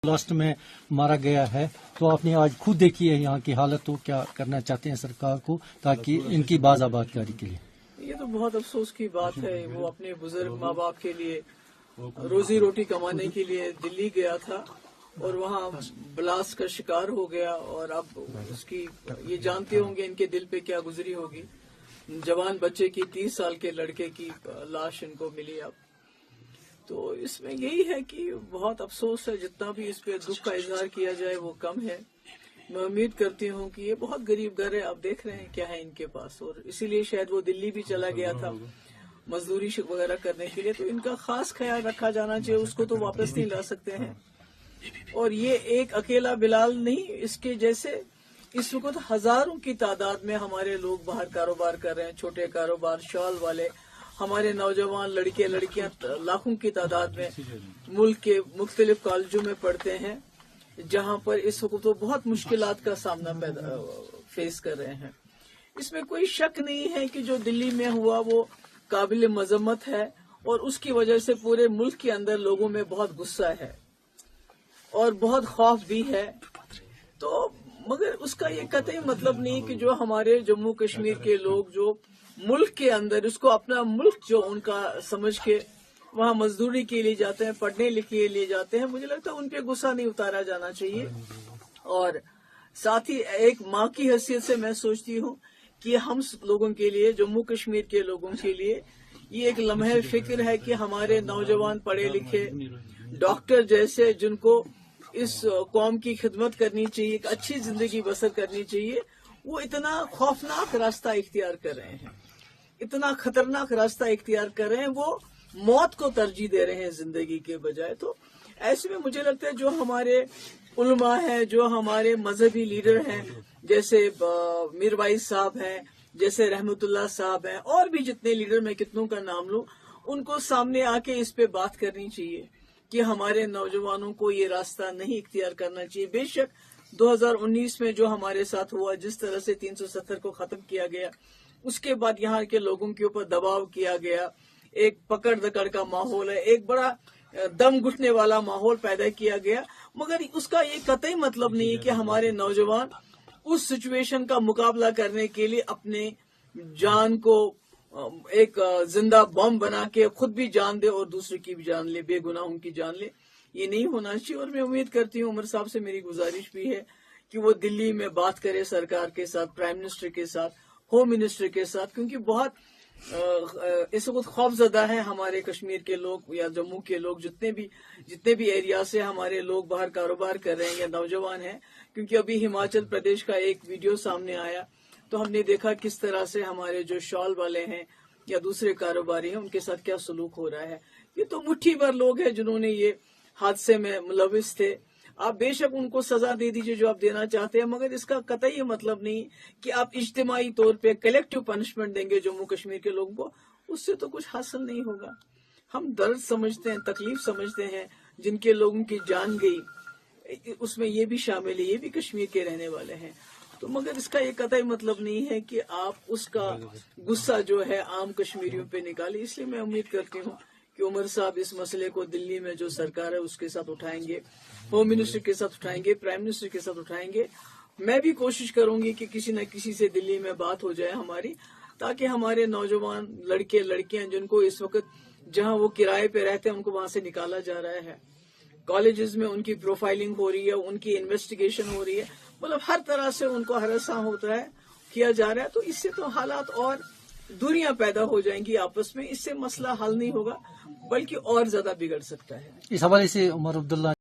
Blast में मारा गया है, तो आपने आज खुद देखी है यहाँ की हालत, तो क्या करना चाहते हैं सरकार को ताकि इनकी बाज़ाबादकारी के लिए? ये तो बहुत अफसोस की बात है। वो अपने बुजुर्ग माँ बाप के लिए रोजी रोटी कमाने के लिए दिल्ली गया था और वहाँ ब्लास्ट का शिकार हो गया, और अब उसकी ये जानते होंगे इनके दिल पे क्या गुजरी होगी। जवान बच्चे की 30 साल के लड़के की लाश इनको मिली अब। तो इसमें यही है कि बहुत अफसोस है, जितना भी इस पे दुख का इजहार किया जाए वो कम है। मैं उम्मीद करती हूँ कि ये बहुत गरीब घर है, आप देख रहे हैं क्या है इनके पास, और इसीलिए शायद वो दिल्ली भी चला गया था मजदूरी वगैरह करने के लिए। तो इनका खास ख्याल रखा जाना चाहिए, उसको तो वापस नहीं ला सकते हैं। और ये एक अकेला बिलाल नहीं, इसके जैसे इस वक्त हजारों की तादाद में हमारे लोग बाहर कारोबार कर रहे हैं, छोटे कारोबार, शॉल वाले, हमारे नौजवान लड़के लड़कियां लाखों की तादाद में मुल्क के मुख्तलिफ कॉलेजों में पढ़ते हैं, जहां पर इस वक्त तो बहुत मुश्किलात का सामना फेस कर रहे हैं। इसमें कोई शक नहीं है कि जो दिल्ली में हुआ वो काबिल मजम्मत है, और उसकी वजह से पूरे मुल्क के अंदर लोगों में बहुत गुस्सा है और बहुत खौफ भी है। तो मगर उसका ये कतई मतलब नहीं कि जो हमारे जम्मू कश्मीर के लोग जो मुल्क के अंदर उसको अपना मुल्क जो उनका समझ के वहाँ मजदूरी के लिए जाते हैं, पढ़ने लिखने के लिए जाते हैं, मुझे लगता है उन पे गुस्सा नहीं उतारा जाना चाहिए। और साथ ही एक माँ की हैसियत से मैं सोचती हूँ कि हम लोगों के लिए, जम्मू कश्मीर के लोगों के लिए ये एक लम्हे फिक्र है कि हमारे नौजवान पढ़े लिखे डॉक्टर जैसे, जिनको इस कौम की खिदमत करनी चाहिए, एक अच्छी जिंदगी बसर करनी चाहिए, वो इतना खौफनाक रास्ता इख्तियार कर रहे हैं, इतना खतरनाक रास्ता इख्तियार कर रहे हैं, वो मौत को तरजीह दे रहे हैं जिंदगी के बजाय। तो ऐसे में मुझे लगता है जो हमारे उलमा हैं, जो हमारे मजहबी लीडर हैं, जैसे मीरवाइज साहब हैं, जैसे रहमतुल्लाह साहब हैं, और भी जितने लीडर, मैं कितनों का नाम लूं, उनको सामने आके इस पे बात करनी चाहिए कि हमारे नौजवानों को ये रास्ता नहीं इख्तियार करना चाहिए। बेशक 2019 में जो हमारे साथ हुआ, जिस तरह से 370 को खत्म किया गया, उसके बाद यहाँ के लोगों के ऊपर दबाव किया गया, एक पकड़ दकड़ का माहौल है, एक बड़ा दम घुटने वाला माहौल पैदा किया गया, मगर उसका ये कतई मतलब नहीं है कि हमारे नौजवान उस सिचुएशन का मुकाबला करने के लिए अपने जान को एक जिंदा बम बना के खुद भी जान दे और दूसरे की भी जान ले, बेगुनाहों की जान ले। ये नहीं होना चाहिए। और मैं उम्मीद करती हूँ, उमर साहब से मेरी गुजारिश भी है कि वो दिल्ली में बात करे सरकार के साथ, प्राइम मिनिस्टर के साथ, होम मिनिस्टर के साथ, क्योंकि बहुत इस वक्त खौफजदा है हमारे कश्मीर के लोग या जम्मू के लोग, जितने भी एरिया से हमारे लोग बाहर कारोबार कर रहे हैं या नौजवान हैं। क्योंकि अभी हिमाचल प्रदेश का एक वीडियो सामने आया, तो हमने देखा किस तरह से हमारे जो शॉल वाले हैं या दूसरे कारोबारी हैं, उनके साथ क्या सलूक हो रहा है। ये तो मुट्ठी भर लोग हैं जिन्होंने ये हादसे में मुलविस थे। आप बेशक उनको सजा दे दीजिए जो आप देना चाहते हैं, मगर इसका कतई मतलब नहीं कि आप इज्तिमाई तौर पे कलेक्टिव पनिशमेंट देंगे जम्मू कश्मीर के लोगों को, उससे तो कुछ हासिल नहीं होगा। हम दर्द समझते हैं, तकलीफ समझते हैं, जिनके लोगों की जान गई उसमें ये भी शामिल है, ये भी कश्मीर के रहने वाले हैं। तो मगर इसका ये कतई मतलब नहीं है कि आप उसका गुस्सा जो है आम कश्मीरियों पे निकालें। इसलिए मैं उम्मीद करती हूँ कि उमर साहब इस मसले को दिल्ली में जो सरकार है उसके साथ उठाएंगे, होम मिनिस्टर के साथ उठाएंगे, प्राइम मिनिस्टर के साथ उठाएंगे। मैं भी कोशिश करूंगी कि किसी न किसी से दिल्ली में बात हो जाए हमारी, ताकि हमारे नौजवान लड़के लड़कियां जिनको इस वक्त जहां वो किराए पे रहते हैं उनको वहां से निकाला जा रहा है, कॉलेजेस में उनकी प्रोफाइलिंग हो रही है, उनकी इन्वेस्टिगेशन हो रही है, मतलब हर तरह से उनको हरासा होता है, किया जा रहा है। तो इससे तो हालात और दूरियां पैदा हो जाएंगी आपस में, इससे मसला हल नहीं होगा बल्कि और ज्यादा बिगड़ सकता है। इस हवाले से उमर अब्दुल्ला